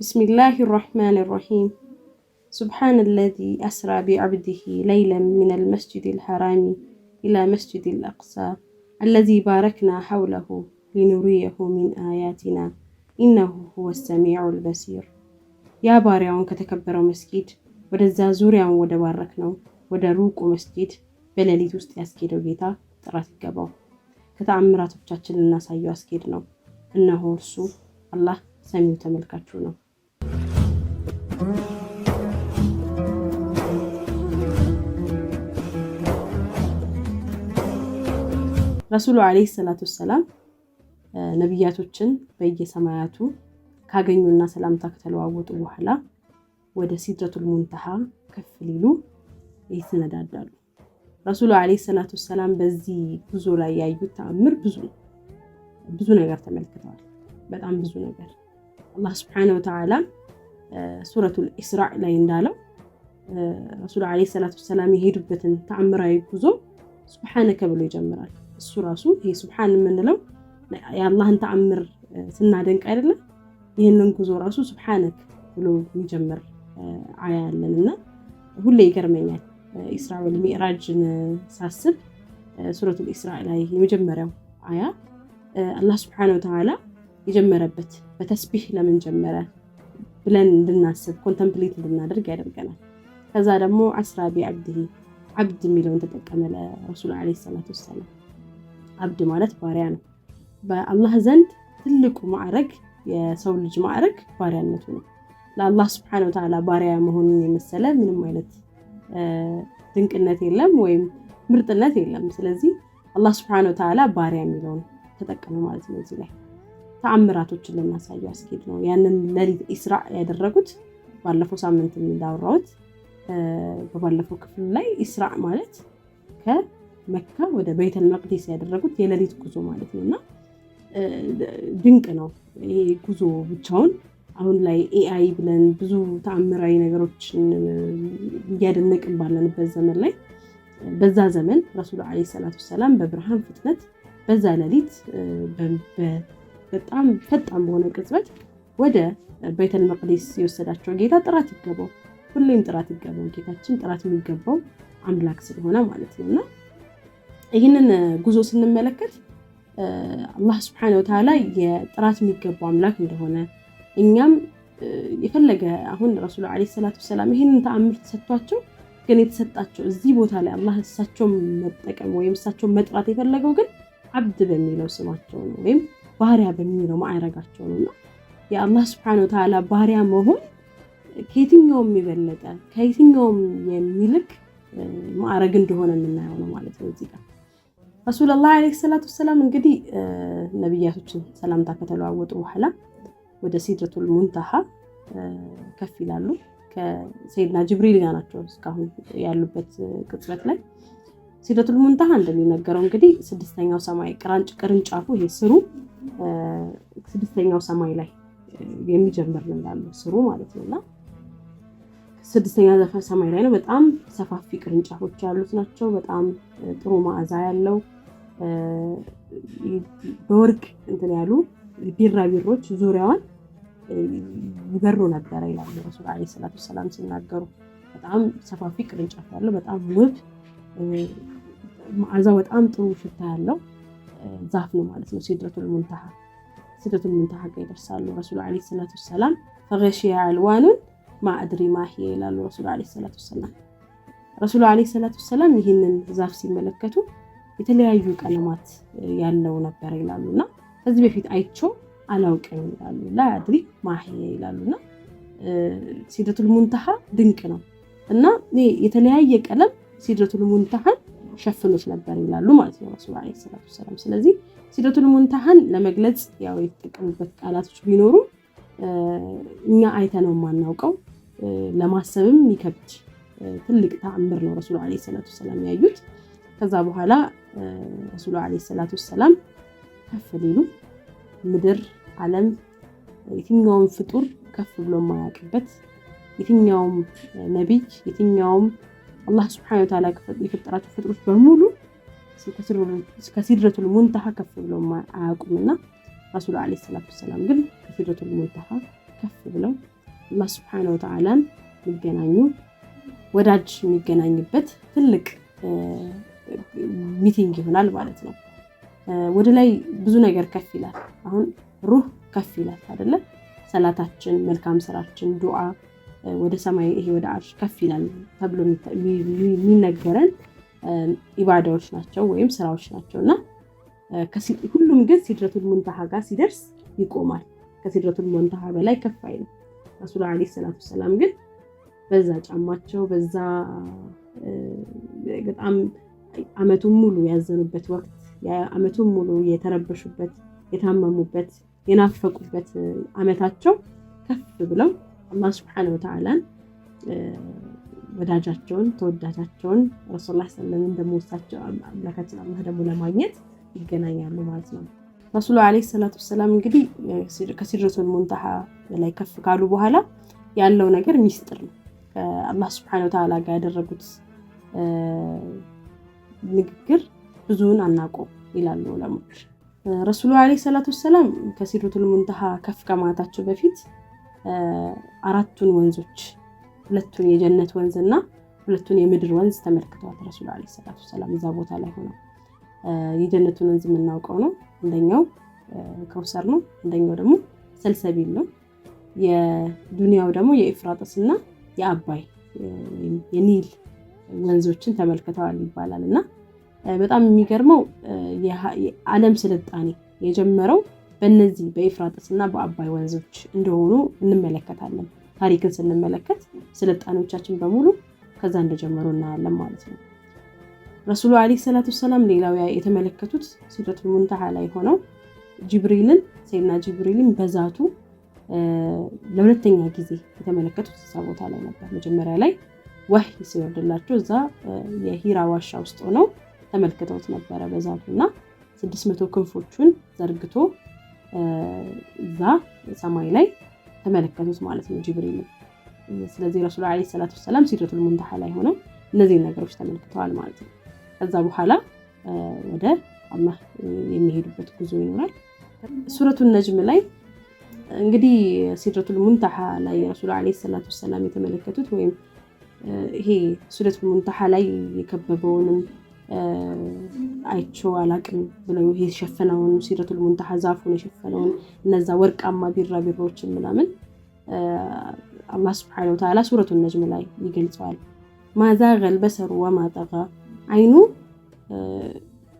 بسم الله الرحمن الرحيم. سبحان الذي أسرى بعبده ليلا من المسجد الحرام إلى مسجد الأقصى الذي باركنا حوله لنريه من آياتنا إنه هو السميع البصير. يا بارعون كتكبروا مسجد ودزا زوريان ودباركنا ودروق مسجد بلاليت ውስጥ ያስኬደው ጌታ ጥራት ይገባው። ከተአምራቶቻችን ልናሳየው ያስኬድ ነው። እነሆ እርሱ አላህ ሰሚው ተመልካቹ ነው። ረሱሉ አለይሂ ሰላቱ ሰላም ነብያቶችን በየሰማያቱ ካገኙና ሰላምታ ከተለዋወጡ በኋላ ወደ ሲድረቱል ሙንተሃ ከፍ ሊሉ ይሰነዳዳሉ። ረሱሉ አለይሂ ሰላቱ ሰላም በዚህ ጉዞ ላይ ያዩት ተአምር ብዙ ነገር ተመልክተዋል። በጣም ብዙ ነገር አላህ Subhanahu Wa Ta'ala ሱረቱል ኢስራእ ላይ እንዳለው ረሱሉ አለይሂ ሰላቱ ሰላም የሄዱበትን ተአምራዊ ጉዞ ሱብሃነከ ብሎ ይጀምራል። እሱ ራሱ ይሄ ሱብሃን የምንለው የአላህን ተአምር ስናደንቅ አይደለም። ይሄንን ጉዞ ራሱ ሱብሃነክ ብሎ የሚጀምር አያ አለንና ሁሌ ይገርመኛል። ኢስራእ ወልሚዕራጅን ሳስብ ሱረቱል ኢስራእ ላይ የመጀመሪያው አያ አላህ Subhanahu Wa Ta'ala የጀመረበት በተስቢህ ለምን ጀመረ ብለን እንድናስብ ኮንተምፕሌት እንድናደርግ ያደርገናል። ከዛ ደግሞ አስራ ቢዐብዲሂ አብድ የሚለውን ተጠቀመ ለረሱል አለይሂ ሰላቱ ሰላም። አብድ ማለት ባሪያ ነው። በአላህ ዘንድ ትልቁ ማዕረግ የሰው ልጅ ማዕረግ ባሪያነቱ ነው። ለአላህ Subhanahu Wa Ta'ala ባሪያ መሆኑን የመሰለ ምንም አይነት ድንቅነት የለም ወይም ምርጥነት የለም። ስለዚህ አላህ Subhanahu Wa Ta'ala ባሪያ የሚለውን ተጠቀመ ማለት ነው። እዚህ ላይ ተአምራቶችን ልናሳየው አስኬድ ነው። ያንን ለሊት ኢስራእ ያደረጉት ባለፈው ሳምንት እንዳወራሁት በባለፈው ክፍል ላይ ኢስራእ ማለት ከመካ ወደ ቤተል መቅዲስ ያደረጉት የለሊት ጉዞ ማለት ነውና ድንቅ ነው። ይሄ ጉዞ ብቻውን አሁን ላይ ኤአይ ብለን ብዙ ተአምራዊ ነገሮችን እያደነቅን ባለንበት ዘመን ላይ በዛ ዘመን ረሱል አለይሂ ሰላቱ ሰላም በብርሃን ፍጥነት በዛ ለሊት በጣም ፈጣን በሆነ ቅጽበት ወደ ቤተል መቅዲስ የወሰዳቸው ጌታ ጥራት ይገባው። ሁሌም ጥራት ይገባው። ጌታችን ጥራት የሚገባው አምላክ ስለሆነ ማለት ነውና ይህንን ጉዞ ስንመለከት አላህ Subhanahu Wa Ta'ala የጥራት የሚገባው አምላክ እንደሆነ እኛም የፈለገ አሁን ረሱል አለይሂ ሰላቱ ሰላም ይሄንን ተአምር ተሰጥቷቸው ግን የተሰጣቸው እዚህ ቦታ ላይ አላህ እሳቸው መጠቀም ወይም እሳቸው መጥራት የፈለገው ግን አብድ በሚለው ስማቸው ነው ወይም ባሪያ በሚለው ማዕረጋቸው ነውና የአላህ Subhanahu Wa Ta'ala ባሪያ መሆን ከየትኛውም የበለጠ ከየትኛውም የሚልቅ ማዕረግ እንደሆነ የምናየው ነው ማለት ነው። እዚህ ጋር ረሱላህ አለይሂ ሰላቱ ሰላም እንግዲህ ነብያቶችን ሰላምታ ከተለዋወጡ በኋላ ወደ ሲድረቱል ሙንተሃ ከፍ ይላሉ። ከሰይድና ጅብሪል ጋር ናቸው እስካሁን ያሉበት ቅጽበት ላይ። ሲድረቱል ሙንተሃ እንደሚነገረው እንግዲህ ስድስተኛው ሰማይ ቅርንጫፉ ይሄ ስሩ ስድስተኛው ሰማይ ላይ የሚጀምር ነው ያለው ስሩ ማለት ነውና ስድስተኛ ሰማይ ላይ ነው። በጣም ሰፋፊ ቅርንጫፎች ያሉት ናቸው። በጣም ጥሩ መዓዛ ያለው በወርቅ እንትን ያሉ ቢራቢሮች ዙሪያዋን ይበሩ ነበር ይላሉ ረሱል አለይሂ ሰላቱ ሰላም ሲናገሩ። በጣም ሰፋፊ ቅርንጫፍ ያለው በጣም ውብ መዓዛ በጣም ጥሩ ሽታ ያለው ዛፍ ነው ማለት ነው። ሲድረቱል ሙንተሃ ጋር ይደርሳሉ ረሱል አለይሂ ሰላቱ ሰላም። ፈገሺያ አልዋኑን ማአድሪ ማሂ ይላሉ ረሱል አለይሂ ሰላቱ ሰላም። ረሱል አለይሂ ሰላቱ ሰላም ይህንን ዛፍ ሲመለከቱ የተለያዩ ቀለማት ያለው ነበር ይላሉና ከዚህ በፊት አይቼው አላውቅም ይላሉ። ላአድሪ ማሂ ይላሉና ሲድረቱል ሙንተሃ ድንቅ ነው እና የተለያየ ቀለም ሲድረቱል ሙንተሃን ሸፍኖት ነበር ይላሉ ማለት ነው ረሱል አለይሂ ሰላቱ ሰላም። ስለዚህ ሲድረቱል ሙንተሃን ለመግለጽ ያው የተጠቀሙበት ቃላቶች ቢኖሩ እኛ አይተነው ማናውቀው ለማሰብም ይከብድ ትልቅ ተአምር ነው ረሱል አለይሂ ሰላቱ ሰላም ያዩት። ከዛ በኋላ ረሱል አለይሂ ሰላቱ ሰላም ከፍ ሊሉ ምድር ዓለም የትኛውም ፍጡር ከፍ ብሎ የማያውቅበት የትኛውም ነብይ የትኛውም አላህ Subhanahu Wa Ta'ala የፈጠራቸው ፍጡሮች በሙሉ ከሲድረቱል ሙንተሃ ከፍ ብሎ አያውቁምና ረሱል አለይሂ ሰላቱ ሰላም ግን ከሲድረቱል ሙንተሃ ከፍ ብለው አላህ ሱብሓነሁ ወተዓላን የሚገናኙ ወዳጅ የሚገናኝበት ትልቅ ሚቲንግ ይሆናል ማለት ነው። ወደ ላይ ብዙ ነገር ከፍ ይላል። አሁን ሩህ ከፍ ይላል አይደለ? ሰላታችን፣ መልካም ስራችን፣ ዱዓ ወደ ሰማይ ይሄ ወደ አርሽ ከፍ ይላል ተብሎ የሚነገረን ኢባዳዎች ናቸው ወይም ስራዎች ናቸውና ሁሉም ግን ሲድረቱል ሙንተሃ ጋር ሲደርስ ይቆማል። ከሲድረቱል ሙንተሃ በላይ ከፍ አይልም። ረሱል አለይሂ ሰላቱ ሰላም ግን በዛ ጫማቸው በዛ በጣም አመቱን ሙሉ ያዘኑበት ወቅት አመቱን ሙሉ የተረበሹበት የታመሙበት የናፈቁበት አመታቸው ከፍ ብለው አላህ Subhanahu Wa Ta'ala ወዳጃቸውን ተወዳጃቸውን ረሱላህ ሰለላሁ ዐለይሂ ወሰለም እንደሞሳቸው አምላካችን አላህ ደግሞ ለማግኘት ይገናኛሉ ማለት ነው። ረሱል አለይሂ ሰላቱ ሰላም እንግዲህ ከሲድረቱል ሙንተሃ ላይ ከፍ ካሉ በኋላ ያለው ነገር ሚስጥር ነው። ከአላህ Subhanahu Wa Ta'ala ጋር ያደረጉት ንግግር ብዙውን አናውቀው ይላሉ ዑለማዎች። ረሱል አለይሂ ሰላቱ ሰላም ከሲድረቱል ሙንተሃ ከፍ ከማታቸው በፊት አራቱን ወንዞች ሁለቱን የጀነት ወንዝና ሁለቱን የምድር ወንዝ ተመልክተዋል። ረሱል አለይሂ ሰላቱ ሰላም እዛ ቦታ ላይ ሆነው የጀነቱን ወንዝ የምናውቀው ነው። አንደኛው ከውሰር ነው፣ አንደኛው ደግሞ ሰልሰቢል ነው። የዱንያው ደግሞ የኢፍራጥስና የአባይ የኒል ወንዞችን ተመልክተዋል ይባላልና በጣም የሚገርመው የዓለም ስልጣኔ የጀመረው በእነዚህ በኢፍራጥስና በአባይ ወንዞች እንደሆኑ እንመለከታለን። ታሪክን ስንመለከት ስልጣኔዎቻችን በሙሉ ከዛ እንደጀመሩ እናያለን ማለት ነው። ረሱሉ አለይሂ ሰላቱ ሰላም ሌላው የተመለከቱት ሲድረቱል ሙንተሃ ላይ ሆነው ጅብሪልን ሰይድና ጅብሪልን በዛቱ ለሁለተኛ ጊዜ የተመለከቱት እዛ ቦታ ላይ ነበር። መጀመሪያ ላይ ወህይ ሲወርድላቸው እዛ የሂራ ዋሻ ውስጥ ሆነው ተመልክተውት ነበረ በዛቱና 600 ክንፎቹን ዘርግቶ እዛ ሰማይ ላይ ተመለከቱት ማለት ነው ጅብሪል። ስለዚህ ረሱል አለይሂ ሰላቱ ሰላም ሲድረቱል ሙንተሃ ላይ ሆነው እነዚህ ነገሮች ተመልክተዋል ማለት ነው። ከዛ በኋላ ወደ አላህ የሚሄዱበት ጉዞ ይኖራል። ሱረቱን ነጅም ላይ እንግዲህ ሲድረቱል ሙንተሃ ላይ ረሱል አለይሂ ሰላቱ ሰላም የተመለከቱት ወይም ይሄ ሲድረቱል ሙንተሃ ላይ የከበበውን አይቼው አላቅም ብለው ይሄ የሸፈነውን ሲድረቱል ሙንተሃ ዛፉን የሸፈነውን እነዛ ወርቃማ ቢራቢሮችን ምናምን አላህ Subhanahu Wa Ta'ala ሱረቱን ነጅም ላይ ይገልጸዋል። ማዛገል በሰሩ ወማ ጠጋ አይኑ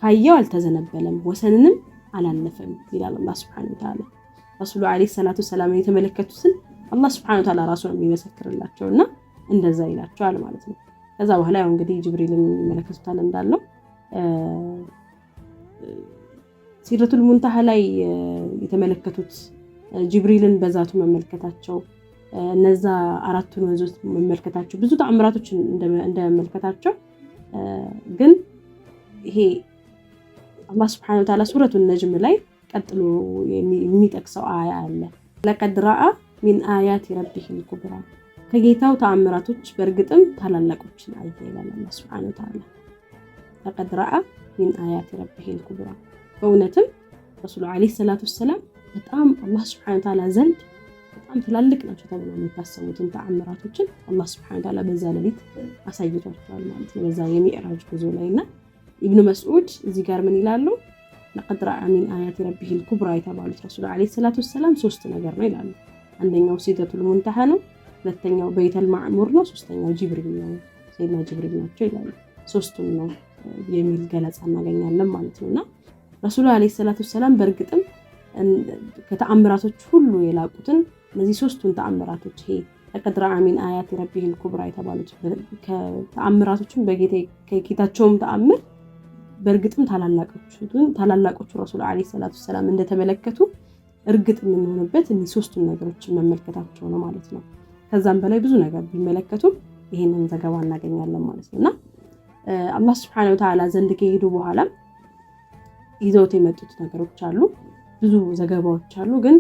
ካየው አልተዘነበለም ወሰንንም አላለፈም ይላል አላህ Subhanahu Wa Ta'ala። ረሱሉ አለይሂ ሰላቱ ሰላም የተመለከቱትን አላህ Subhanahu Wa Ta'ala ራሱ ነው የሚመሰክርላቸውና እንደዛ ይላቸዋል ማለት ነው። ከዛ በኋላ ያው እንግዲህ ጅብሪልን ይመለከቱታል እንዳልነው ሲድረቱል ሙንተሃ ላይ የተመለከቱት ጅብሪልን በዛቱ መመልከታቸው እነዛ አራቱን ወንዞች መመልከታቸው ብዙ ተአምራቶችን እንደመመልከታቸው ግን ይሄ አላህ Subhanahu Wa Ta'ala ሱረቱን ነጅም ላይ ቀጥሎ የሚጠቅሰው አያ አለ። ለቀድ ረአ ሚን አያቲ ረቢሂል ኩብራ ከጌታው ተአምራቶች በእርግጥም ታላላቆችን አየ ይላል አላህ Subhanahu Wa Ta'ala። ለቀድ ረአ ሚን አያቲ ረቢሂል ኩብራ በእውነትም ረሱል አለይሂ ሰላቱ ሰላም በጣም አላህ Subhanahu Wa Ta'ala ዘንድ በጣም ትላልቅ ናቸው ተብለው የሚታሰቡትን ተአምራቶችን አላህ Subhanahu Wa Ta'ala በዛ ሌሊት አሳይቷቸዋል ማለት ነው። በዛ የሚዕራጅ ጉዞ ላይና ኢብኑ መስዑድ እዚህ ጋር ምን ይላሉ? ለቀድ ረአ ሚን አያቲ ረቢሂል ኩብራ የተባሉት ረሱል አለይሂ ሰላቱ ሰላም ሶስት ነገር ነው ይላሉ። አንደኛው ሲድረቱል ሙንተሃ ነው፣ ሁለተኛው በይተል ማዕሙር ነው፣ ሶስተኛው ጅብሪል ነው፣ ሰይድና ጅብሪል ናቸው ይላሉ። ሶስቱም ነው የሚል ገለጻ እናገኛለን ማለት ነውና ረሱል አለይሂ ሰላቱ ሰላም በእርግጥም ከተአምራቶች ሁሉ የላቁትን እነዚህ ሶስቱን ተአምራቶች ይሄ ለቀድ ረአ ሚን አያቲ ረቢሂል ኩብራ የተባሉት ከተአምራቶችን ከጌታቸውም ተአምር በእርግጥም ታላላቆቹ ረሱል አለይሂ ሰላቱ ሰላም እንደተመለከቱ እርግጥ የምንሆንበት እነዚህ ሶስቱን ነገሮችን መመልከታቸው ነው ማለት ነው። ከዛም በላይ ብዙ ነገር ቢመለከቱ ይሄንን ዘገባ እናገኛለን ማለት ነውና አላህ Subhanahu Wa Ta'ala ዘንድ ከሄዱ በኋላ ይዘውት የመጡት ነገሮች አሉ፣ ብዙ ዘገባዎች አሉ። ግን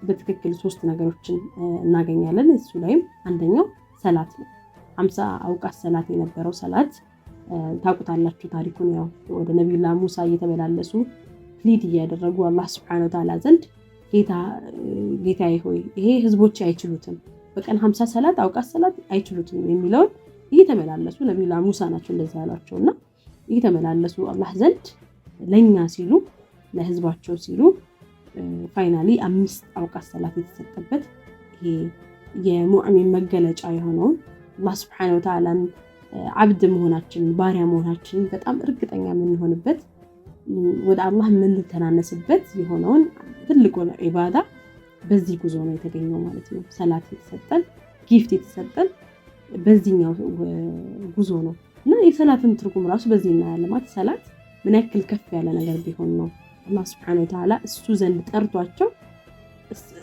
በትክክል ሶስት ነገሮችን እናገኛለን። እሱ ላይም አንደኛው ሰላት ነው። 50 አውቃት ሰላት የነበረው ሰላት ታውቁታላችሁ ታሪኩን። ያው ወደ ነብዩላህ ሙሳ እየተመላለሱ ፕሊድ እያደረጉ አላህ Subhanahu Wa Ta'ala ዘንድ ጌታዬ ሆይ ይሄ ህዝቦች አይችሉትም፣ በቀን 50 ሰላት አውቃት ሰላት አይችሉትም የሚለውን እየተመላለሱ ነብዩላህ ሙሳ ናቸው እንደዛ ያሏቸውና እየተመላለሱ አላህ ዘንድ ለኛ ሲሉ ለህዝባቸው ሲሉ ፋይናሊ 5 አውቃት ሰላት የተሰጠበት ይሄ የሙእሚን መገለጫ የሆነው አላህ Subhanahu Wa Ta'ala አብድ መሆናችን ባሪያ መሆናችን በጣም እርግጠኛ የምንሆንበት ወደ አላህ የምንተናነስበት የሆነውን ትልቁን ኢባዳ በዚህ ጉዞ ነው የተገኘው ማለት ነው። ሰላት የተሰጠን ጊፍት የተሰጠን በዚህኛው ጉዞ ነው እና የሰላትን ትርጉም ራሱ በዚህ እናያለን ማለት ሰላት ምን ያክል ከፍ ያለ ነገር ቢሆን ነው አላህ Subhanahu Wa Ta'ala እሱ ዘንድ ጠርቷቸው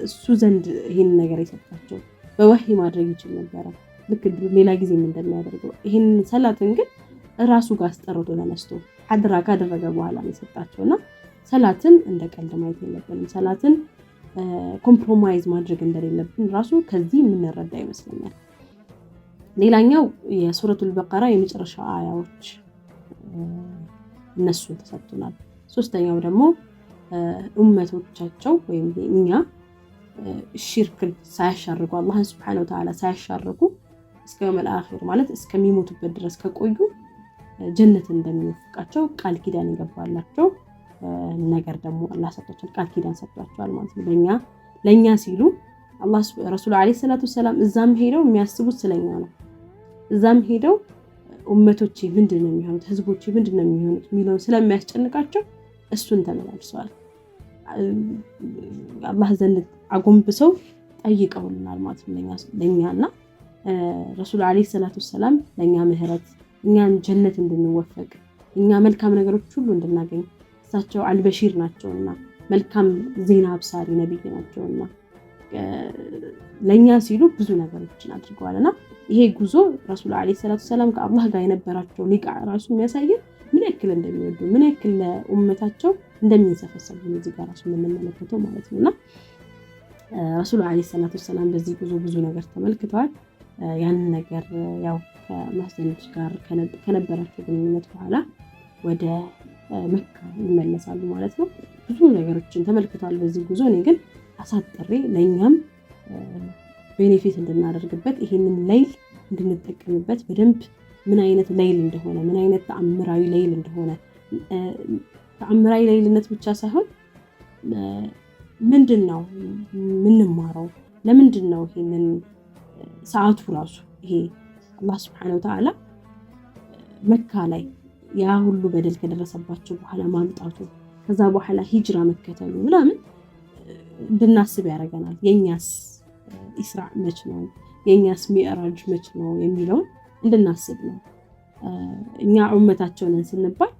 እሱ ዘንድ ይሄን ነገር የሰጣቸው በወህይ ማድረግ ይችል ነበር ልክ ሌላ ጊዜ ምን እንደሚያደርገው ይሄን ሰላትን ግን ራሱ ጋር አስጠርቶ ተነስቶ አድራ ካደረገ በኋላ ነው የሰጣቸውና ሰላትን እንደ ቀልድ ማየት የለብንም። ሰላትን ኮምፕሮማይዝ ማድረግ እንደሌለብን ራሱ ከዚህ የምንረዳ ይመስለኛል። ሌላኛው የሱረቱል በቀራ የመጨረሻ አያዎች እነሱ ተሰጥቶናል። ሶስተኛው ደግሞ ኡመቶቻቸው ወይም እኛ ሽርክን ሳያሻርጉ አላህን Subhanahu Wa Ta'ala ሳያሻርጉ እስከ መልአኺር ማለት እስከሚሞቱበት ድረስ ከቆዩ ጀነት እንደሚወፍቃቸው ቃል ኪዳን ይገባላቸው ነገር ደግሞ አላህ ሰጥቷቸው ቃል ኪዳን ሰጥቷቸዋል ማለት ነው። ለኛ ሲሉ አላህ ረሱል አለይሂ ሰላቱ ሰላም እዛም ሄደው የሚያስቡት ስለኛ ነው። እዛም ሄደው ኡመቶቼ ምንድነው የሚሆኑት ህዝቦቼ ምንድነው የሚሆኑት ሚለው ስለሚያስጨንቃቸው እሱን ተመላልሰዋል። አላህ ዘንድ አጎንብሰው ጠይቀውልናል ማለት ነው ለኛና ረሱል አለይሂ ሰላቱ ሰላም ለኛ ምህረት እኛን ጀነት እንድንወፈቅ እኛ መልካም ነገሮች ሁሉ እንድናገኝ እሳቸው አልበሺር ናቸውና መልካም ዜና አብሳሪ ነብይ ናቸውና ለኛ ሲሉ ብዙ ነገሮችን አድርገዋልና ይሄ ጉዞ ረሱል አለይሂ ሰላቱ ሰላም ከአላህ ጋር የነበራቸው ሊቃ ራሱ የሚያሳየን ምን ያክል እንደሚወዱ ምን ያክል ለኡመታቸው እንደሚሰፈሰቡ እዚህ ጋር ራሱ የምንመለከተው ማለት ነውና ረሱል አለይሂ ሰላቱ ሰላም በዚህ ጉዞ ብዙ ነገር ተመልክተዋል። ያን ነገር ያው ከማስደንጅ ጋር ከነበራቸው ግንኙነት በኋላ ወደ መካ ይመለሳሉ ማለት ነው። ብዙ ነገሮችን ተመልክተዋል በዚህ ጉዞ። እኔ ግን አሳጥሬ ለኛም ቤኔፊት እንድናደርግበት ይሄንን ሌይል እንድንጠቀምበት በደንብ ምን አይነት ሌይል እንደሆነ ምን አይነት ተአምራዊ ሌይል እንደሆነ ተአምራዊ ሌይልነት ብቻ ሳይሆን ምንድነው ምንማረው ለምንድነው ይሄንን ሰዓቱ ራሱ ይሄ አላህ Subhanahu Wa Ta'ala መካ ላይ ያ ሁሉ በደል ከደረሰባቸው በኋላ ማምጣቱ ከዛ በኋላ ሂጅራ መከተሉ ምናምን እንድናስብ ያደርገናል። የኛስ ኢስራ መች ነው የኛስ ሚዕራጅ መች ነው የሚለውን እንድናስብ ነው። እኛ ኡመታቸውን ስንባል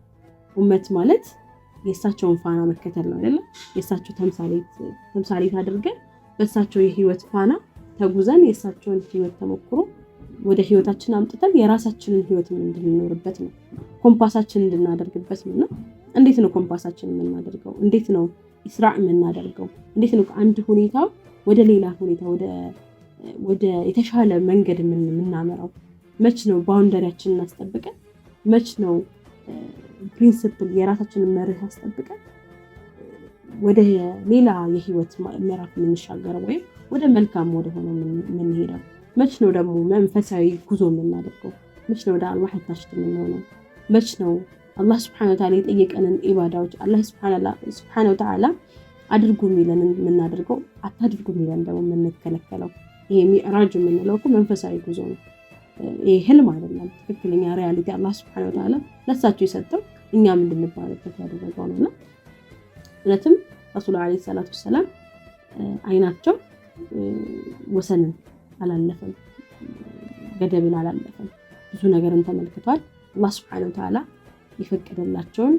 ኡመት ማለት የእሳቸውን ፋና መከተል ነው አይደል? የእሳቸው ተምሳሌት አድርገን በእሳቸው የህይወት ፋና ተጉዘን የእሳቸውን ህይወት ተሞክሮ ወደ ህይወታችን አምጥተን የራሳችንን ህይወት እንድንኖርበት ነው። ኮምፓሳችን እንድናደርግበት ነው። እንዴት ነው ኮምፓሳችን የምናደርገው? እንዴት ነው ኢስራዕ የምናደርገው? እንዴት ነው ከአንድ ሁኔታ ወደ ሌላ ሁኔታ ወደ የተሻለ መንገድ የምናመራው? መች ነው ባውንደሪያችንን አስጠብቀን መች ነው ፕሪንሲፕል የራሳችንን መርህ አስጠብቀን ወደ ሌላ የህይወት ምዕራፍ የምንሻገረው ወይም ወደ መልካም ወደ ሆነው የምንሄደው? መች ነው ደግሞ መንፈሳዊ ጉዞ የምናደርገው? መች ነው ወደ አላህ ታሽት የምንሆነው? መች ነው አላህ Subhanahu Wa Ta'ala የጠየቀንን ኢባዳዎች አላህ Subhanahu Wa Ta'ala አድርጉ የሚለንን የምናደርገው አታድርጉ የሚለን ደግሞ የምንከለከለው? ይሄ ሚዕራጅ የምንለው እኮ መንፈሳዊ ጉዞ ነው። ይሄ ህልም አይደለም። ትክክለኛ ሪያሊቲ አላህ Subhanahu Wa Ta'ala ለሳቸው የሰጠው እኛም እንድንባልበት ያደረገው ነውና እነተም ረሱል አለይሂ ሰላቱ ሰላም አይናቸው ወሰንን አላለፈም፣ ገደብን አላለፈም። ብዙ ነገርን ተመልክቷል። አላህ Subhanahu Wa Ta'ala ይፈቀደላቸውን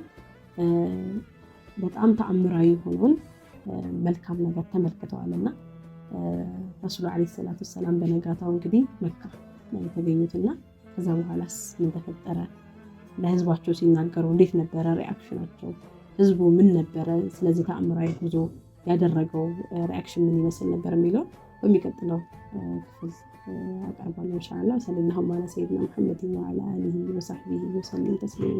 በጣም ተአምራዊ ሆነውን መልካም ነገር ተመልክተዋልና ረሱል አለይሂ ሰላቱ ሰላም በነጋታው እንግዲህ መካ ላይ ተገኙትና ከዛ በኋላስ ምን ተፈጠረ? ለህዝባቸው ሲናገሩ እንዴት ነበረ ሪአክሽናቸው? ህዝቡ ምን ነበረ ስለዚህ ተአምራዊ ጉዞ ያደረገው ሪአክሽን ምን ይመስል ነበር የሚለው በሚቀጥለው ክፍል አቀርባለሁ ኢንሻአላህ። ሰለላሁ ዐለይሂ ወሰለም ሙሐመድ ወዐላ አሊሂ ወሰህቢሂ ወሰለም ተስሊማ